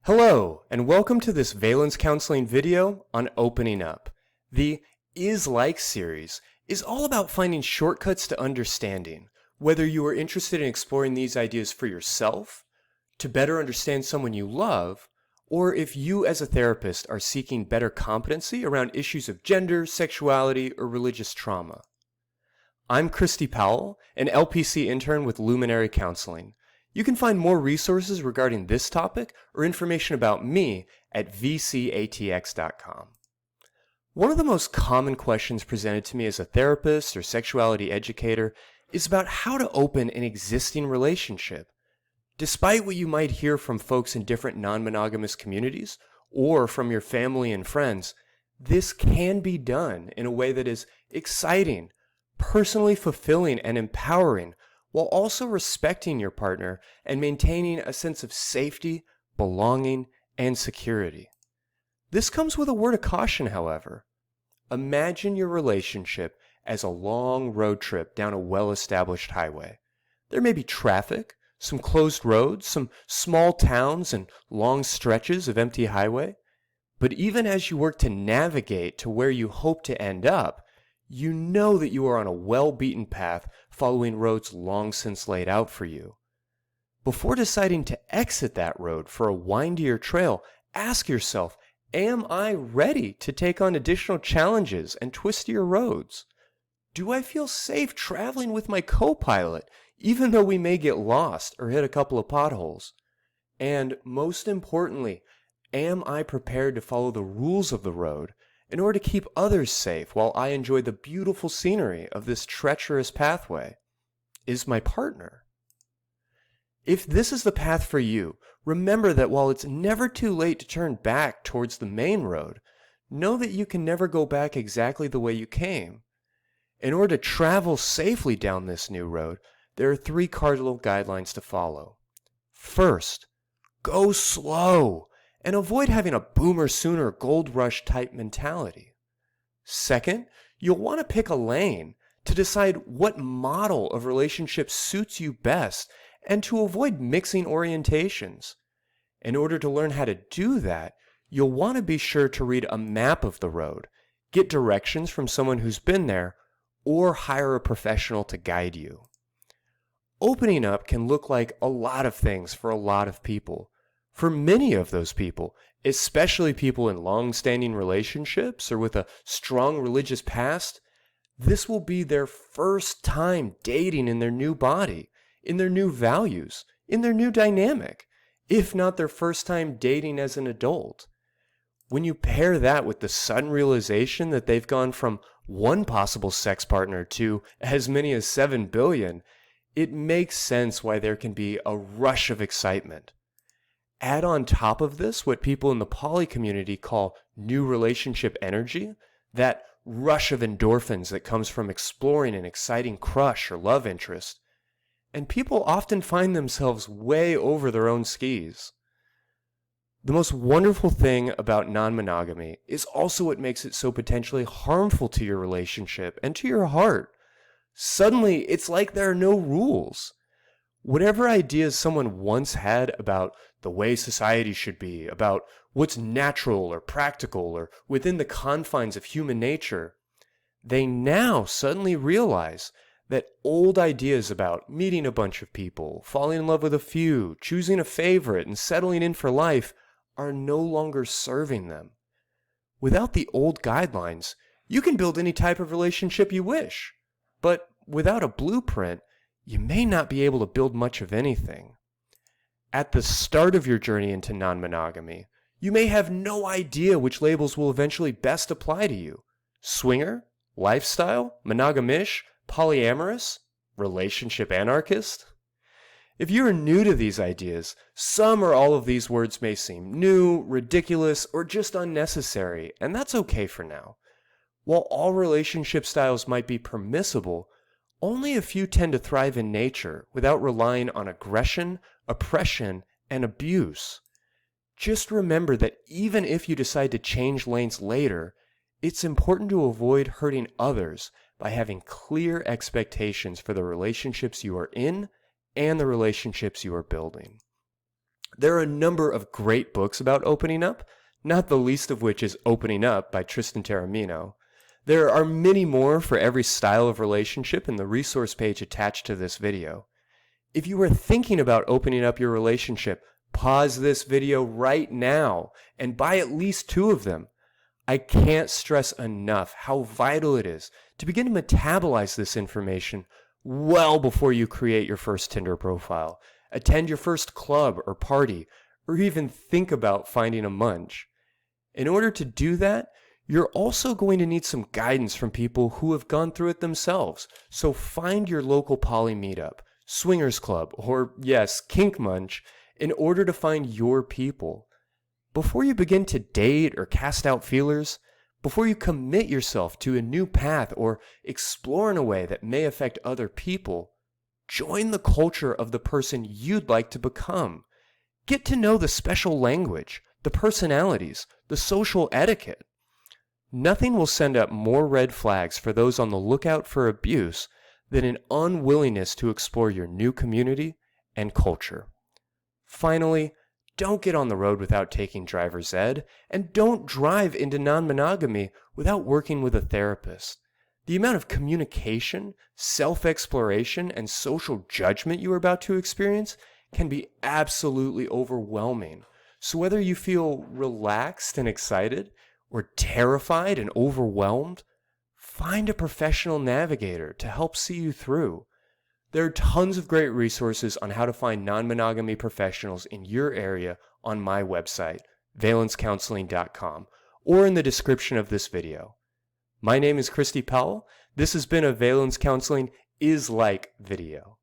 Hello, and welcome to this Valence Counseling video on opening up. The Is Like series is all about finding shortcuts to understanding, whether you are interested in exploring these ideas for yourself, to better understand someone you love, or if you as a therapist are seeking better competency around issues of gender, sexuality, or religious trauma. I'm Christy Powell, an LPC intern with Luminary Counseling. You can find more resources regarding this topic or information about me at vcatx.com. One of the most common questions presented to me as a therapist or sexuality educator is about how to open an existing relationship. Despite what you might hear from folks in different non-monogamous communities or from your family and friends, this can be done in a way that is exciting, personally fulfilling, and empowering, while also respecting your partner and maintaining a sense of safety, belonging, and security. This comes with a word of caution, however. Imagine your relationship as a long road trip down a well-established highway. There may be traffic, some closed roads, some small towns, and long stretches of empty highway. But even as you work to navigate to where you hope to end up, you know that you are on a well-beaten path following roads long since laid out for you. Before deciding to exit that road for a windier trail, ask yourself, am I ready to take on additional challenges and twistier roads? Do I feel safe traveling with my co-pilot, even though we may get lost or hit a couple of potholes? And most importantly, am I prepared to follow the rules of the road in order to keep others safe while I enjoy the beautiful scenery of this treacherous pathway? Is my partner? If this is the path for you, remember that while it's never too late to turn back towards the main road, know that you can never go back exactly the way you came. In order to travel safely down this new road, there are 3 cardinal guidelines to follow. First, go slow and avoid having a boomer sooner gold rush type mentality. Second, you'll want to pick a lane to decide what model of relationship suits you best and to avoid mixing orientations. In order to learn how to do that, you'll want to be sure to read a map of the road, get directions from someone who's been there, or hire a professional to guide you. Opening up can look like a lot of things for a lot of people. For many of those people, especially people in long-standing relationships or with a strong religious past, this will be their first time dating in their new body, in their new values, in their new dynamic, if not their first time dating as an adult. When you pair that with the sudden realization that they've gone from one possible sex partner to as many as 7 billion, it makes sense why there can be a rush of excitement. Add on top of this what people in the poly community call new relationship energy, that rush of endorphins that comes from exploring an exciting crush or love interest, and people often find themselves way over their own skis. The most wonderful thing about non-monogamy is also what makes it so potentially harmful to your relationship and to your heart. Suddenly, it's like there are no rules. Whatever ideas someone once had about the way society should be, about what's natural or practical or within the confines of human nature, they now suddenly realize that old ideas about meeting a bunch of people, falling in love with a few, choosing a favorite, and settling in for life are no longer serving them. Without the old guidelines, you can build any type of relationship you wish, but without a blueprint, you may not be able to build much of anything. At the start of your journey into non-monogamy, you may have no idea which labels will eventually best apply to you. Swinger? Lifestyle? Monogamish? Polyamorous? Relationship anarchist? If you are new to these ideas, some or all of these words may seem new, ridiculous, or just unnecessary, and that's okay for now. While all relationship styles might be permissible, only a few tend to thrive in nature without relying on aggression, oppression, and abuse. Just remember that even if you decide to change lanes later, it's important to avoid hurting others by having clear expectations for the relationships you are in and the relationships you are building. There are a number of great books about opening up, not the least of which is Opening Up by Tristan Taormino. There are many more for every style of relationship in the resource page attached to this video. If you are thinking about opening up your relationship, pause this video right now and buy at least 2 of them. I can't stress enough how vital it is to begin to metabolize this information well before you create your first Tinder profile, attend your first club or party, or even think about finding a munch. In order to do that, you're also going to need some guidance from people who have gone through it themselves. So find your local poly meetup, swingers club, or yes, kink munch, in order to find your people. Before you begin to date or cast out feelers, before you commit yourself to a new path or explore in a way that may affect other people, join the culture of the person you'd like to become. Get to know the special language, the personalities, the social etiquette. Nothing will send up more red flags for those on the lookout for abuse than an unwillingness to explore your new community and culture. Finally, don't get on the road without taking driver's ed, and don't drive into non-monogamy without working with a therapist. The amount of communication, self-exploration, and social judgment you are about to experience can be absolutely overwhelming. So whether you feel relaxed and excited, or terrified and overwhelmed, find a professional navigator to help see you through. There are tons of great resources on how to find non-monogamy professionals in your area on my website, valencecounseling.com, or in the description of this video. My name is Christy Powell. This has been a Valence Counseling is Like video.